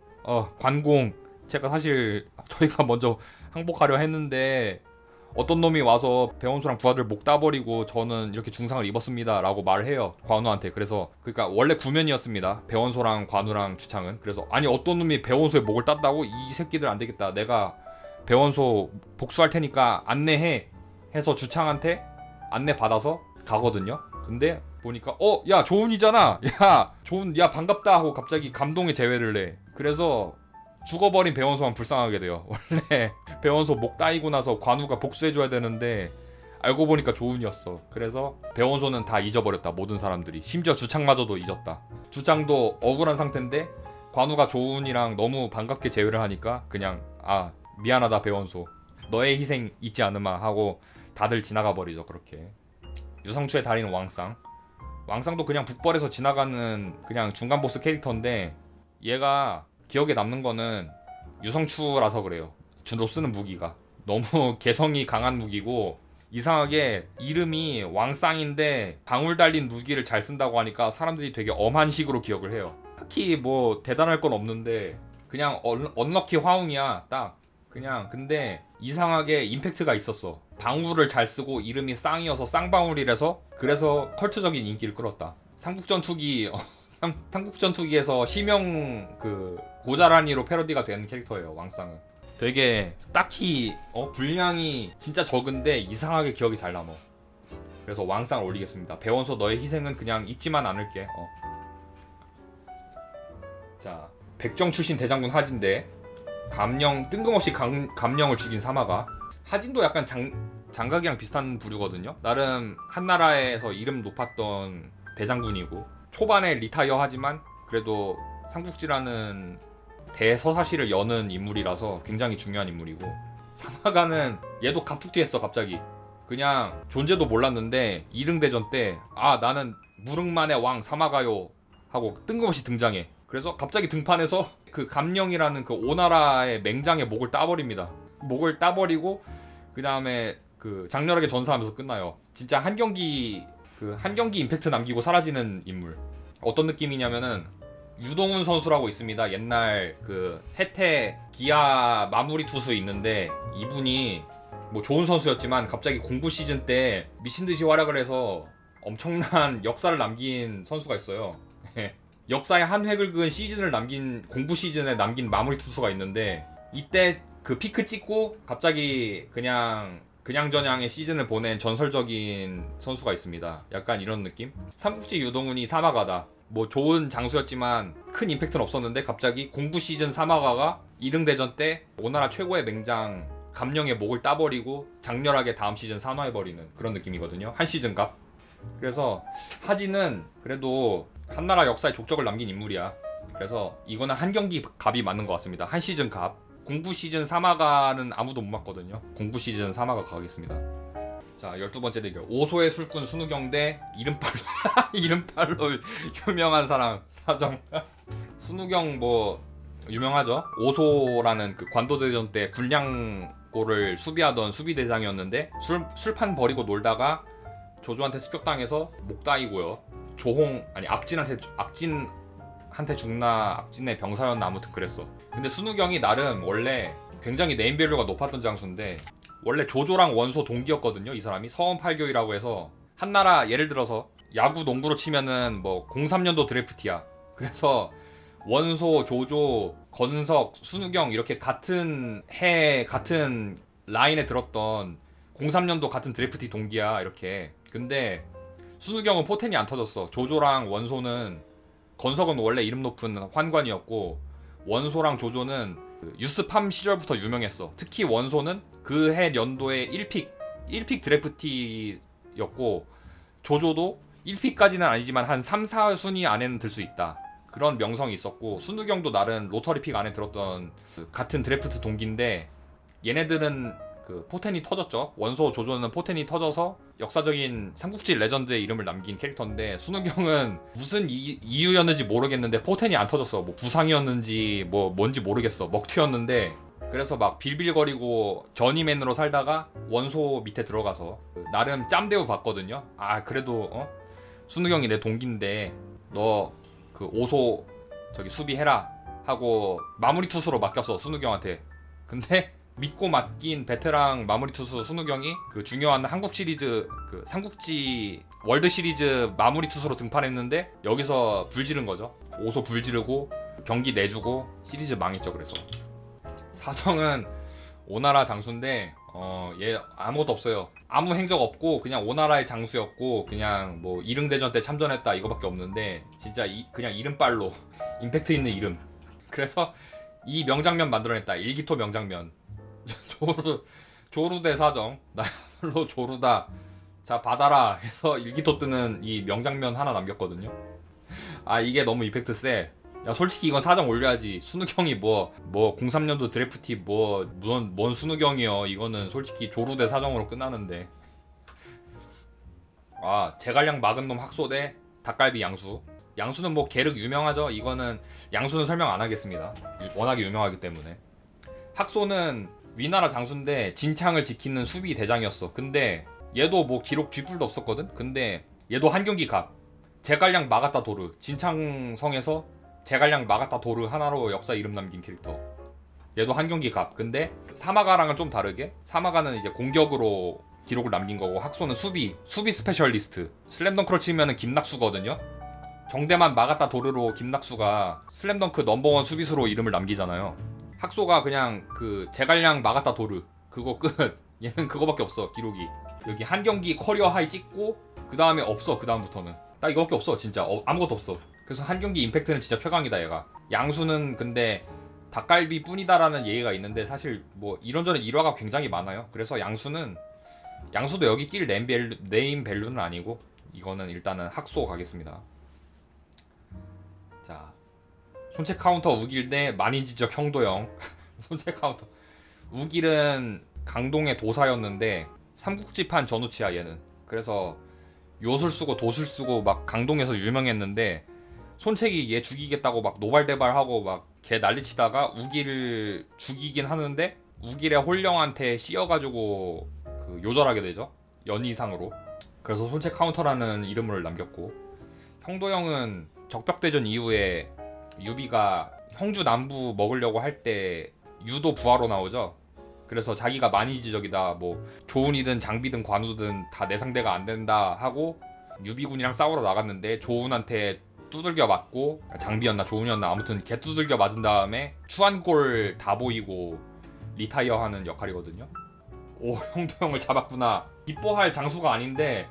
Speaker 1: 관공, 제가 사실 저희가 먼저 항복하려 했는데 어떤 놈이 와서 배원소랑 부하들 목 따버리고 저는 이렇게 중상을 입었습니다 라고 말을 해요, 관우한테. 그러니까 원래 구면이었습니다, 배원소랑 관우랑 주창은. 그래서 아니 어떤 놈이 배원소의 목을 땄다고? 이 새끼들 안 되겠다, 내가 배원소 복수할 테니까 안내해 해서 주창한테 안내 받아서 가거든요. 근데 보니까 야 조은이잖아, 야 반갑다 하고 갑자기 감동의 재회를 해. 그래서 죽어버린 배원소만 불쌍하게 돼요. 원래 배원소 목 따이고 나서 관우가 복수해줘야 되는데 알고 보니까 조은이었어. 그래서 배원소는 다 잊어버렸다, 모든 사람들이. 심지어 주창마저도 잊었다. 주창도 억울한 상태인데 관우가 조은이랑 너무 반갑게 재회를 하니까 그냥 미안하다 배원소, 너의 희생 잊지 않으마 하고 다들 지나가 버리죠. 그렇게. 유성추의 달인 왕상도 그냥 북벌에서 지나가는 그냥 중간 보스 캐릭터인데, 얘가 기억에 남는 거는 유성추라서 그래요. 주로 쓰는 무기가 너무 개성이 강한 무기고, 이상하게 이름이 왕쌍인데 방울 달린 무기를 잘 쓴다고 하니까 사람들이 되게 엄한 식으로 기억을 해요. 딱히 뭐 대단할 건 없는데 그냥 언럭키 화웅이야 딱. 그냥 근데 이상하게 임팩트가 있었어. 방울을 잘 쓰고 이름이 쌍이어서 쌍방울이라서 그래서 컬트적인 인기를 끌었다. 삼국전투기 삼국전투기에서 시명 그 고자란이로 패러디가 된 캐릭터예요. 왕쌍은 되게 딱히 분량이 진짜 적은데 이상하게 기억이 잘 남어. 그래서 왕쌍을 올리겠습니다. 배원소 너의 희생은 그냥 잊지만 않을게. 자, 백정 출신 대장군 하진대 감령 뜬금없이 감령을 죽인 사마가. 하진도 약간 장각이랑 비슷한 부류거든요. 나름 한나라에서 이름 높았던 대장군이고 초반에 리타이어 하지만 그래도 삼국지라는 대서사시를 여는 인물이라서 굉장히 중요한 인물이고, 사마가는 얘도 갑툭튀했어. 갑자기 그냥 존재도 몰랐는데 이릉대전 때 나는 무릉만의 왕 사마가요 하고 뜬금없이 등장해. 그래서 갑자기 등판해서 그 감령이라는 그 오나라의 맹장의 목을 따버립니다. 목을 따버리고 그 다음에 그 장렬하게 전사하면서 끝나요. 진짜 한 경기 임팩트 남기고 사라지는 인물. 어떤 느낌이냐면은 유동훈 선수라고 있습니다. 옛날 그 해태 기아 마무리 투수 있는데 이분이 뭐 좋은 선수였지만 갑자기 공부 시즌 때 미친듯이 활약을 해서 엄청난 역사를 남긴 선수가 있어요. 역사의 한 획을 그은 시즌을 남긴, 공부 시즌에 남긴 마무리 투수가 있는데 이때 그 피크 찍고 갑자기 그냥저냥의 시즌을 보낸 전설적인 선수가 있습니다. 약간 이런 느낌? 삼국지 유동훈이 사마가다. 뭐 좋은 장수였지만 큰 임팩트는 없었는데 갑자기 공부 시즌 사마가가 이릉대전 때 오나라 최고의 맹장 감령의 목을 따버리고 장렬하게 다음 시즌 산화해버리는 그런 느낌이거든요. 한 시즌 값. 그래서 하진은 그래도 한나라 역사에 족적을 남긴 인물이야. 그래서 이거는 한 경기 값이 맞는 것 같습니다. 한 시즌 값. 공부 시즌 사마가는 아무도 못 맞거든요. 공부 시즌 사마가 가겠습니다. 자, 12번째 대결. 오소의 술꾼 순우경 대 이름팔로 유명한 사람 사정. 순우경 뭐 유명하죠. 오소라는 그 관도대전 때 군량고를 수비하던 수비대장이었는데 술판 버리고 놀다가 조조한테 습격당해서 목 따이고요. 악진한테 죽나 악진의 병사였나 아무튼 그랬어. 근데 순우경이 나름 원래 굉장히 네임밸류가 높았던 장수인데 원래 조조랑 원소 동기였거든요. 이 사람이 서원팔교이라고 해서 한나라 예를 들어서 야구 농구로 치면은 뭐 03년도 드래프트야. 그래서 원소, 조조, 건석, 순우경 이렇게 같은 해 같은 라인에 들었던 03년도 같은 드래프트 동기야 이렇게. 근데 순우경은 포텐이 안 터졌어. 조조랑 원소는, 건석은 원래 이름 높은 환관이었고 원소랑 조조는 그 유스팜 시절부터 유명했어. 특히 원소는 그 해 연도에 1픽 드래프티였고 조조도 1픽까지는 아니지만 한 3, 4순위 안에는 들 수 있다. 그런 명성이 있었고 순우경도 나름 로터리 픽 안에 들었던 그 같은 드래프트 동기인데 얘네들은 그 포텐이 터졌죠. 원소, 조조는 포텐이 터져서 역사적인 삼국지 레전드의 이름을 남긴 캐릭터인데 순우경은 무슨 이유였는지 모르겠는데 포텐이 안 터졌어. 뭐 부상이었는지 뭐 뭔지 모르겠어. 먹튀였는데 그래서 막 빌빌거리고 전이맨으로 살다가 원소 밑에 들어가서 나름 짬대우 받거든요. 그래도 순우경이 내 동기인데 너 그 오소 저기 수비해라 하고 마무리 투수로 맡겼어 순우경한테. 근데 믿고 맡긴 베테랑 마무리 투수 순우경이 그 중요한 한국 시리즈 그 삼국지 월드 시리즈 마무리 투수로 등판했는데 여기서 불지른 거죠. 오소 불지르고 경기 내주고 시리즈 망했죠. 그래서 사정은 오나라 장수인데 얘 아무것도 없어요. 아무 행적 없고 그냥 오나라의 장수였고 그냥 뭐 이릉대전 때 참전했다 이거밖에 없는데 진짜 그냥 이름빨로 임팩트 있는 이름. 그래서 이 명장면 만들어냈다. 일기토 명장면. 조루 대 사정. 나야말로 조루다. 자 받아라 해서 일기토 뜨는 이 명장면 하나 남겼거든요. 이게 너무 이펙트 세. 야 솔직히 이건 사정 올려야지. 순우경이 뭐 03년도 드래프티 뭔 순우경이요. 이거는 솔직히 조루 대 사정으로 끝나는데. 제갈량 막은 놈 학소 대 닭갈비 양수. 양수는 뭐 계륵 유명하죠. 이거는 양수는 설명 안 하겠습니다. 워낙에 유명하기 때문에. 학소는 위나라 장수인데 진창을 지키는 수비 대장이었어. 근데 얘도 뭐 기록 쥐뿔도 없었거든. 근데 얘도 한 경기 갑. 제갈량 마가타 도르. 진창성에서 제갈량 마가타 도르 하나로 역사 이름 남긴 캐릭터. 얘도 한 경기 갑. 근데 사마가랑은 좀 다르게 사마가는 이제 공격으로 기록을 남긴 거고 학소는 수비 스페셜리스트. 슬램덩크로 치면은 김낙수거든요. 정대만 마가타 도르로 김낙수가 슬램덩크 넘버원 수비수로 이름을 남기잖아요. 학소가 그냥 그 제갈량 마가타 도르 그거 끝. 얘는 그거밖에 없어 기록이. 여기 한 경기 커리어 하이 찍고 그 다음에 없어. 그 다음부터는 딱 이거밖에 없어 진짜. 아무것도 없어. 그래서 한 경기 임팩트는 진짜 최강이다 얘가. 양수는 근데 닭갈비 뿐이다라는 예의가 있는데 사실 뭐 이런저런 일화가 굉장히 많아요. 그래서 양수도 여기 낄 네임 밸류는 아니고 이거는 일단은 학소 가겠습니다. 자, 손체 카운터 우길 대 만인지적 형도형. 손체 카운터 우길은 강동의 도사였는데 삼국지판 전우치야 얘는. 그래서 요술 쓰고 도술 쓰고 막 강동에서 유명했는데 손책이 얘 죽이겠다고 막 노발대발하고 막 개 난리치다가 우길을 죽이긴 하는데 우길의 홀령한테 씌여가지고 그 요절하게 되죠. 연이상으로. 그래서 손책 카운터라는 이름을 남겼고, 형도형은 적벽대전 이후에 유비가 형주 남부 먹으려고 할 때 유도 부하로 나오죠. 그래서 자기가 만이지적이다, 뭐 조운이든 장비든 관우든 다 내 상대가 안 된다 하고 유비군이랑 싸우러 나갔는데 조운한테 두들겨 맞고, 장비였나 조운이었나 아무튼 개 두들겨 맞은 다음에 추한골 다 보이고 리타이어 하는 역할이거든요. 오, 형도형을 잡았구나. 기뻐할 장수가 아닌데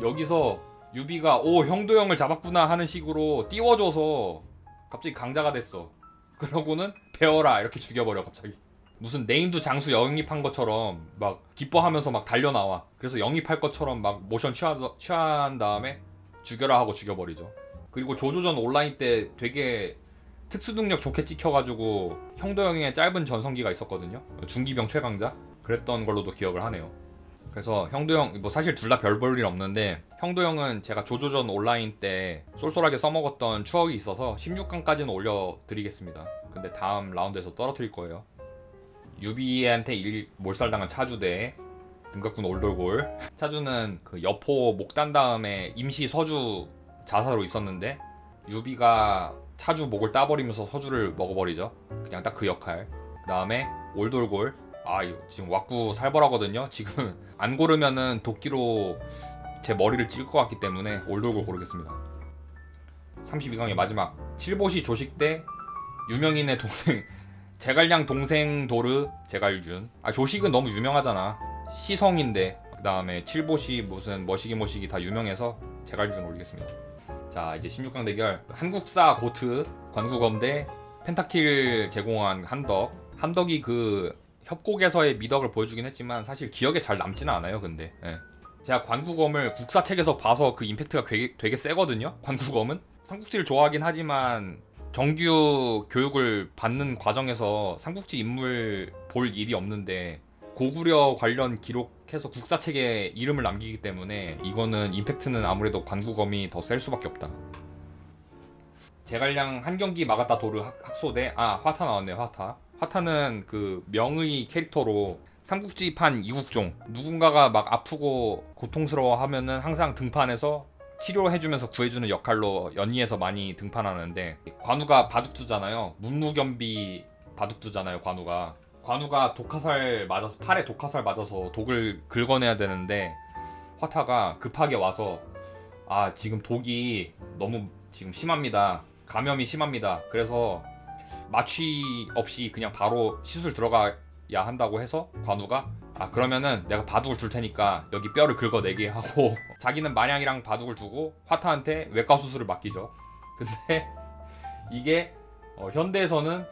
Speaker 1: 여기서 유비가 오, 형도형을 잡았구나 하는 식으로 띄워줘서 갑자기 강자가 됐어. 그러고는 배워라 이렇게 죽여버려 갑자기. 무슨 네임드 장수 영입한 것처럼 막 기뻐하면서 막 달려나와. 그래서 영입할 것처럼 막 모션 취한 다음에 죽여라 하고 죽여버리죠. 그리고 조조전 온라인 때 되게 특수능력 좋게 찍혀가지고 형도형의 짧은 전성기가 있었거든요. 중기병 최강자? 그랬던 걸로도 기억을 하네요. 그래서 형도형 뭐 사실 둘 다 별 볼 일 없는데, 형도형은 제가 조조전 온라인 때 쏠쏠하게 써먹었던 추억이 있어서 16강까지는 올려드리겠습니다. 근데 다음 라운드에서 떨어뜨릴 거예요. 유비한테 몰살당한 차주 대 등각군 올돌골. 차주는 그 여포 목 단 다음에 임시 서주 자사로 있었는데 유비가 차주 목을 따버리면서 서주를 먹어버리죠. 그냥 딱 그 역할. 그 다음에 올돌골. 지금 왁구 살벌하거든요. 지금 안 고르면은 도끼로 제 머리를 찔 것 같기 때문에 올돌골 고르겠습니다. 32강의 마지막 칠보시 조식 대 유명인의 동생 제갈량 동생 도르 제갈균. 조식은 너무 유명하잖아. 시성인데. 그 다음에 칠보시 무슨 머시기 다 유명해서 제갈균 올리겠습니다. 자, 이제 16강 대결. 한국사 고트 관구검 대 펜타킬 제공한 한덕. 한덕이 그 협곡에서의 미덕을 보여주긴 했지만 사실 기억에 잘 남지는 않아요. 근데 제가 관구검을 국사책에서 봐서 그 임팩트가 되게 세거든요. 관구검은 삼국지를 좋아하긴 하지만 정규 교육을 받는 과정에서 삼국지 인물 볼 일이 없는데 고구려 관련 기록해서 국사책에 이름을 남기기 때문에 이거는 임팩트는 아무래도 관구검이 더 셀 수밖에 없다. 제갈량 한 경기 막았다 도르 학소 대 화타 나왔네요. 화타는 그 명의 캐릭터로 삼국지판 이국종, 누군가가 막 아프고 고통스러워 하면은 항상 등판해서 치료해주면서 구해주는 역할로 연희에서 많이 등판하는데, 관우가 바둑두잖아요. 문무겸비 바둑두잖아요. 관우가 독화살 맞아서, 팔에 독화살 맞아서 독을 긁어내야 되는데 화타가 급하게 와서 지금 독이 너무 지금 심합니다. 감염이 심합니다. 그래서 마취 없이 그냥 바로 시술 들어가야 한다고 해서 관우가 그러면은 내가 바둑을 둘 테니까 여기 뼈를 긁어내게 하고 자기는 마냥이랑 바둑을 두고 화타한테 외과 수술을 맡기죠. 근데 이게 현대에서는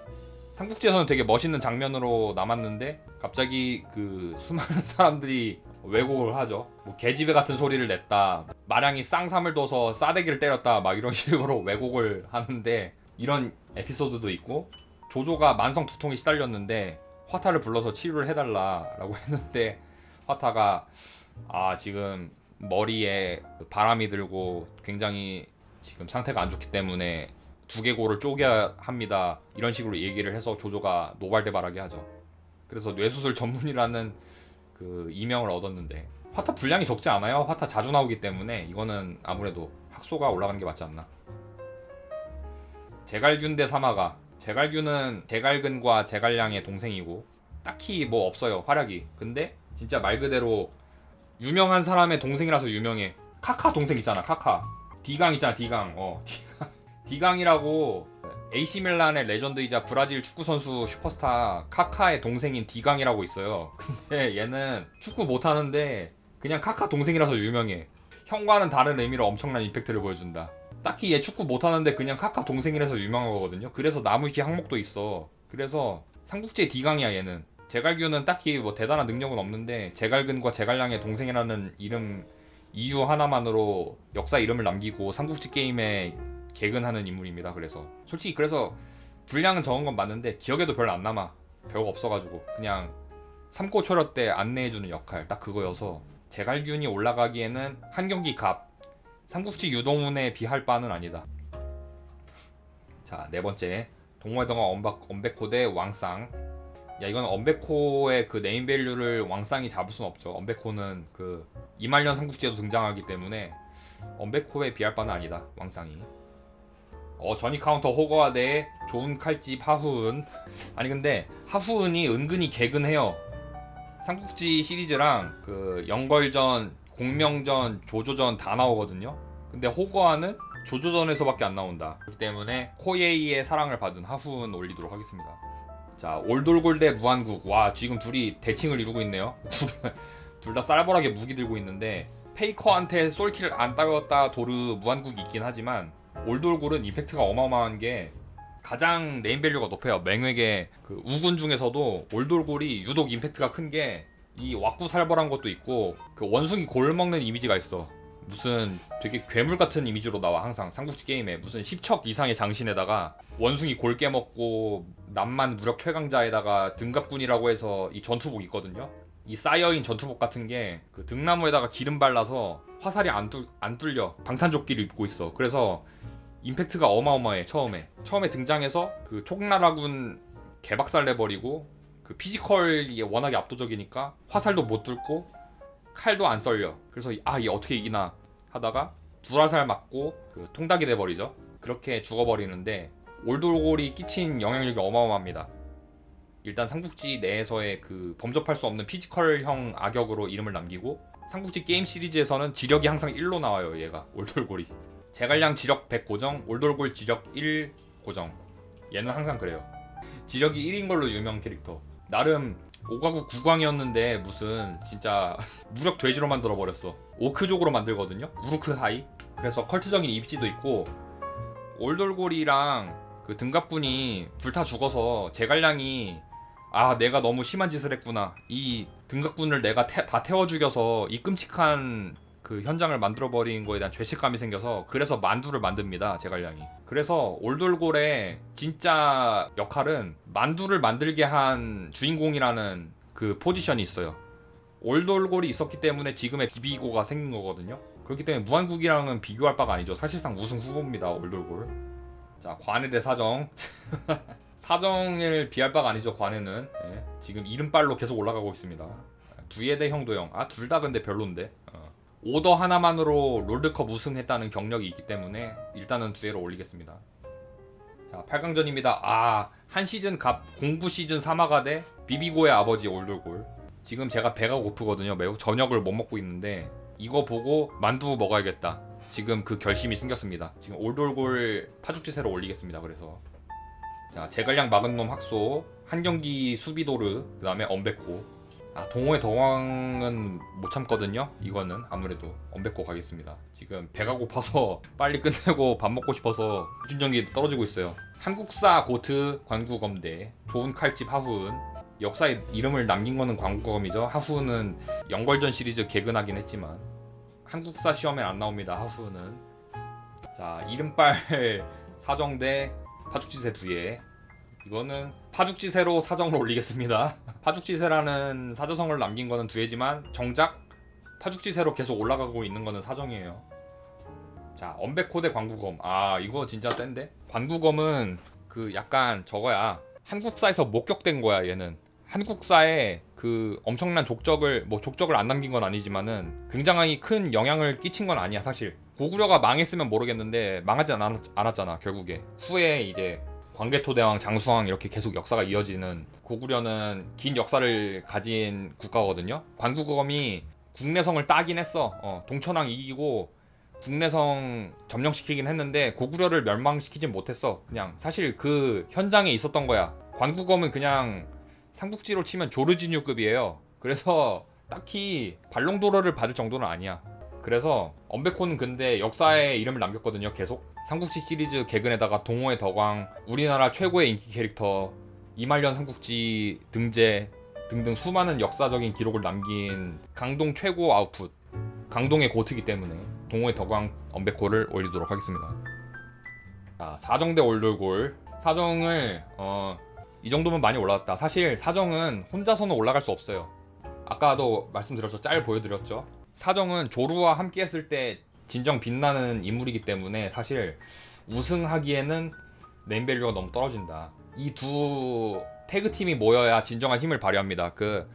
Speaker 1: 삼국지에서는 되게 멋있는 장면으로 남았는데 갑자기 그 수많은 사람들이 왜곡을 하죠. 뭐 개집애 같은 소리를 냈다, 마량이 쌍삼을 둬서 싸대기를 때렸다, 막 이런 식으로 왜곡을 하는데, 이런 에피소드도 있고, 조조가 만성 두통에 시달렸는데 화타를 불러서 치료를 해달라라고 했는데 화타가 지금 머리에 바람이 들고 굉장히 지금 상태가 안 좋기 때문에 두개골을 쪼개야 합니다, 이런 식으로 얘기를 해서 조조가 노발대발하게 하죠. 그래서 뇌수술 전문이라는 그 이명을 얻었는데, 화타 분량이 적지 않아요. 화타 자주 나오기 때문에 이거는 아무래도 학소가 올라가는 게 맞지 않나. 제갈균 대 사마가. 제갈균은 제갈근과 제갈량의 동생이고 딱히 뭐 없어요 활약이. 근데 진짜 말 그대로 유명한 사람의 동생이라서 유명해. 카카 동생 있잖아. 카카 디강 있잖아. 디강. 디강이라고 AC 밀란의 레전드이자 브라질 축구선수 슈퍼스타 카카의 동생인 디강이라고 있어요. 근데 얘는 축구 못하는데 그냥 카카 동생이라서 유명해. 형과는 다른 의미로 엄청난 임팩트를 보여준다. 딱히 얘 축구 못하는데 그냥 카카 동생이라서 유명한 거거든요. 그래서 나무위키 항목도 있어. 그래서 삼국지의 디강이야 얘는. 제갈균은 딱히 뭐 대단한 능력은 없는데 제갈근과 제갈량의 동생이라는 이름 이유 하나만으로 역사 이름을 남기고 삼국지 게임에 개근하는 인물입니다. 그래서 솔직히 그래서 분량은 적은 건 맞는데 기억에도 별로 안 남아. 별거 없어가지고 그냥 삼고 초려 때 안내해주는 역할 딱 그거여서 제갈균이 올라가기에는 한 경기 값. 삼국지 유도문에 비할 바는 아니다. 자, 네 번째 동호회동화 엄베코 대 왕쌍. 야, 이건 엄베코의 그 네임밸류를 왕쌍이 잡을 순 없죠. 엄베코는 그 이말년 삼국지에도 등장하기 때문에 엄베코에 비할 바는 아니다. 왕쌍이. 전이 카운터 호거와 대 좋은 칼집 하후은. 아니 근데 하후은이 은근히 개근해요. 삼국지 시리즈랑 그 영걸전, 공명전, 조조전 다 나오거든요. 근데 호거와는 조조전에서밖에 안 나온다. 그렇기 때문에 코예이의 사랑을 받은 하후은 올리도록 하겠습니다. 자, 올돌골 대 무한국. 와, 지금 둘이 대칭을 이루고 있네요. 둘 다 쌀벌하게 무기 들고 있는데 페이커한테 솔킬을 안 따였다 도르 무한국이 있긴 하지만 올돌골은 임팩트가 어마어마한 게 가장 네임밸류가 높아요. 맹획의 그 우군 중에서도 올돌골이 유독 임팩트가 큰 게 이 왁구살벌한 것도 있고 그 원숭이 골 먹는 이미지가 있어. 무슨 되게 괴물 같은 이미지로 나와. 항상 삼국지 게임에 무슨 10척 이상의 장신에다가 원숭이 골 깨먹고 남만 무력 최강자에다가 등갑군이라고 해서 이 전투복 있거든요. 이 쌓여인 전투복 같은 게 그 등나무에다가 기름 발라서 화살이 안 뚫려 방탄조끼를 입고 있어. 그래서 임팩트가 어마어마해. 처음에 등장해서 그 촉나라군 개박살 내버리고 그 피지컬이 워낙에 압도적이니까 화살도 못 뚫고 칼도 안 썰려. 그래서 얘 어떻게 이기나 하다가 불화살 맞고 그 통닭이 돼버리죠. 그렇게 죽어버리는데 올돌골이 끼친 영향력이 어마어마합니다. 일단 삼국지 내에서의 그 범접할 수 없는 피지컬형 악역으로 이름을 남기고 삼국지 게임 시리즈에서는 지력이 항상 1로 나와요. 얘가 올돌골이. 제갈량 지력 100 고정, 올돌골 지력 1 고정. 얘는 항상 그래요. 지력이 1인 걸로 유명 캐릭터. 나름 5가국 9광이었는데 무슨 진짜 무력 돼지로 만들어버렸어. 오크족으로 만들거든요. 우르크 하이. 그래서 컬트적인 입지도 있고 올돌골이랑 그 등갑군이 불타 죽어서 제갈량이 내가 너무 심한 짓을 했구나. 이 등갑군을 내가 다 태워 죽여서 이 끔찍한 그 현장을 만들어버린 거에 대한 죄책감이 생겨서 그래서 만두를 만듭니다. 제갈량이. 그래서 올돌골의 진짜 역할은 만두를 만들게 한 주인공이라는 그 포지션이 있어요. 올돌골이 있었기 때문에 지금의 비비고가 생긴 거거든요. 그렇기 때문에 무한국이랑은 비교할 바가 아니죠. 사실상 우승 후보입니다. 올돌골. 자, 관해 대 사정. 사정을 비할 바가 아니죠. 관해는. 예, 지금 이른빨로 계속 올라가고 있습니다. 두예 대 형도형. 둘 다 근데 별론데. 오더 하나만으로 롤드컵 우승했다는 경력이 있기 때문에 일단은 두예로 올리겠습니다. 자, 8강전입니다. 한 시즌 갑 공부 시즌 사마가 대 비비고의 아버지 올돌골. 지금 제가 배가 고프거든요. 매우 저녁을 못 먹고 있는데 이거 보고 만두 먹어야겠다. 지금 그 결심이 생겼습니다. 지금 올돌골 파죽지세로 올리겠습니다. 그래서 자, 제갈량 막은 놈 학소, 한경기 수비도르, 그 다음에 엄베코. 동호회 덩왕은 못 참거든요. 이거는 아무래도 엄베코 가겠습니다. 지금 배가 고파서 빨리 끝내고 밥 먹고 싶어서 수준전기 떨어지고 있어요. 한국사 고트 관구검대, 좋은 칼집 하후은. 역사에 이름을 남긴 거는 관구검이죠. 하후은은 영걸전 시리즈 개근하긴 했지만 한국사 시험에 안 나옵니다. 하후은은. 자, 이른빨 사정대 파죽지세 두예. 이거는 파죽지세로 사정을 올리겠습니다. 파죽지세라는 사저성을 남긴 거는 두예지만 정작 파죽지세로 계속 올라가고 있는 거는 사정이에요. 자, 엄베코 대 관구검. 이거 진짜 센데? 관구검은 그 약간 저거야. 한국사에서 목격된 거야. 얘는 한국사에 그 엄청난 족적을 뭐 족적을 안 남긴 건 아니지만은 굉장히 큰 영향을 끼친 건 아니야 사실. 고구려가 망했으면 모르겠는데 망하지 않았잖아 결국에. 후에 이제 광개토대왕, 장수왕 이렇게 계속 역사가 이어지는, 고구려는 긴 역사를 가진 국가거든요. 관구검이 국내성을 따긴 했어. 동천왕 이기고 국내성 점령시키긴 했는데 고구려를 멸망시키진 못했어. 그냥 사실 그 현장에 있었던 거야. 관구검은 그냥 삼국지로 치면 조르지뉴급이에요. 그래서 딱히 발롱도르를 받을 정도는 아니야. 그래서 엄베코는 근데 역사에 이름을 남겼거든요. 계속 삼국지 시리즈 개근에다가 동호회 덕왕, 우리나라 최고의 인기 캐릭터, 이말년 삼국지 등재 등등 수많은 역사적인 기록을 남긴 강동 최고 아웃풋, 강동의 고트기 때문에 동호회 덕왕 엄베코를 올리도록 하겠습니다. 자, 사정대 올돌골. 사정을 이 정도면 많이 올라왔다. 사실 사정은 혼자서는 올라갈 수 없어요. 아까도 말씀드렸죠. 짤 보여드렸죠. 사정은 조루와 함께 했을 때 진정 빛나는 인물이기 때문에 사실 우승하기에는 네임밸류가 너무 떨어진다. 이 두 태그팀이 모여야 진정한 힘을 발휘합니다. 그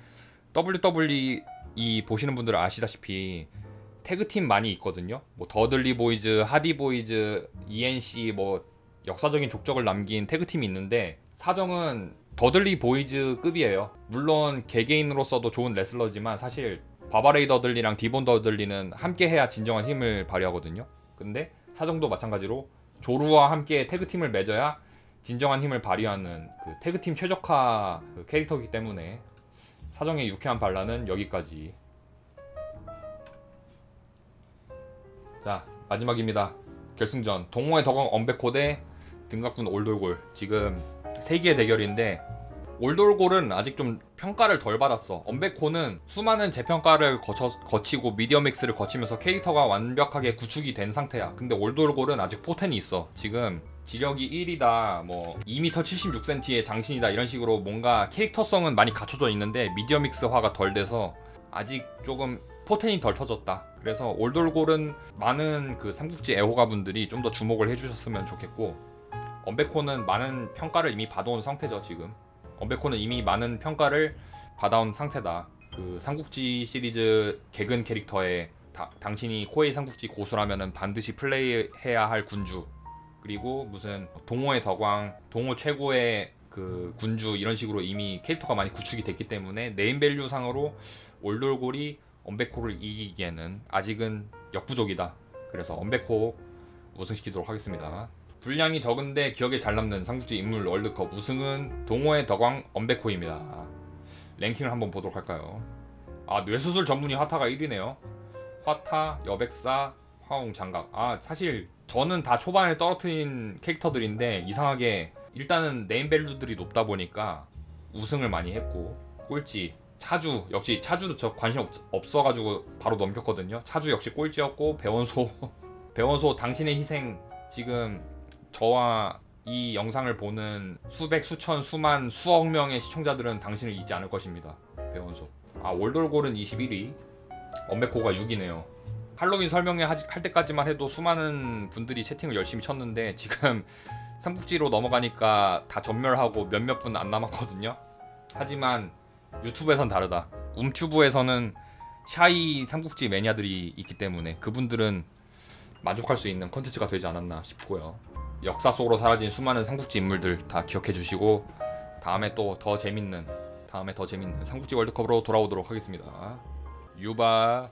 Speaker 1: WWE 보시는 분들은 아시다시피 태그팀 많이 있거든요. 뭐 더들리 보이즈, 하디 보이즈, ENC 뭐 역사적인 족적을 남긴 태그팀이 있는데 사정은 더들리 보이즈급이에요. 물론 개개인으로서도 좋은 레슬러지만 사실 바바레이 더들리랑 디본 더들리는 함께 해야 진정한 힘을 발휘하거든요. 근데 사정도 마찬가지로 조루와 함께 태그팀을 맺어야 진정한 힘을 발휘하는 그 태그팀 최적화 그 캐릭터이기 때문에 사정의 유쾌한 반란은 여기까지. 자, 마지막입니다. 결승전 동호회 덕왕 엄베코 대 등각군 올돌골. 지금 3개의 대결인데 올돌골은 아직 좀 평가를 덜 받았어. 엄베코는 수많은 재평가를 거치고 미디어믹스를 거치면서 캐릭터가 완벽하게 구축이 된 상태야. 근데 올돌골은 아직 포텐이 있어. 지금 지력이 1이다, 뭐 2m 76cm의 장신이다 이런 식으로 뭔가 캐릭터성은 많이 갖춰져 있는데 미디어믹스화가 덜 돼서 아직 조금 포텐이 덜 터졌다. 그래서 올돌골은 많은 그 삼국지 애호가분들이 좀 더 주목을 해주셨으면 좋겠고, 엄베코는 많은 평가를 이미 받아온 상태죠. 지금 엄베코는 이미 많은 평가를 받아온 상태다. 그 삼국지 시리즈 개근 캐릭터에 당신이 코에이 삼국지 고수라면은 반드시 플레이해야 할 군주, 그리고 무슨 동호의 덕왕, 동호 최고의 그 군주 이런 식으로 이미 캐릭터가 많이 구축이 됐기 때문에 네임밸류 상으로 올돌골이 엄베코를 이기기에는 아직은 역부족이다. 그래서 엄베코 우승시키도록 하겠습니다. 분량이 적은데 기억에 잘 남는 삼국지 인물 월드컵 우승은 동호회 덕왕 엄베코입니다. 랭킹을 한번 보도록 할까요? 아, 뇌수술 전문의 화타가 1위네요. 화타, 여백사, 화웅, 장각. 아, 사실 저는 다 초반에 떨어뜨린 캐릭터들인데 이상하게 일단은 네임밸류들이 높다 보니까 우승을 많이 했고, 꼴찌 차주, 역시 차주도 저 관심 없어가지고 바로 넘겼거든요. 차주 역시 꼴찌였고, 배원소 배원소 당신의 희생. 지금 저와 이 영상을 보는 수백, 수천, 수만, 수억 명의 시청자들은 당신을 잊지 않을 것입니다. 배원소. 아, 올돌골은 21위, 엄베코가 6위네요. 할로윈 설명회 할 때까지만 해도 수많은 분들이 채팅을 열심히 쳤는데 지금 삼국지로 넘어가니까 다 전멸하고 몇몇 분 안 남았거든요. 하지만 유튜브에선 다르다. 움튜브에서는 샤이 삼국지 매니아들이 있기 때문에 그분들은 만족할 수 있는 컨텐츠가 되지 않았나 싶고요. 역사 속으로 사라진 수많은 삼국지 인물들 다 기억해 주시고 다음에 더 재밌는 삼국지 월드컵으로 돌아오도록 하겠습니다. 유바.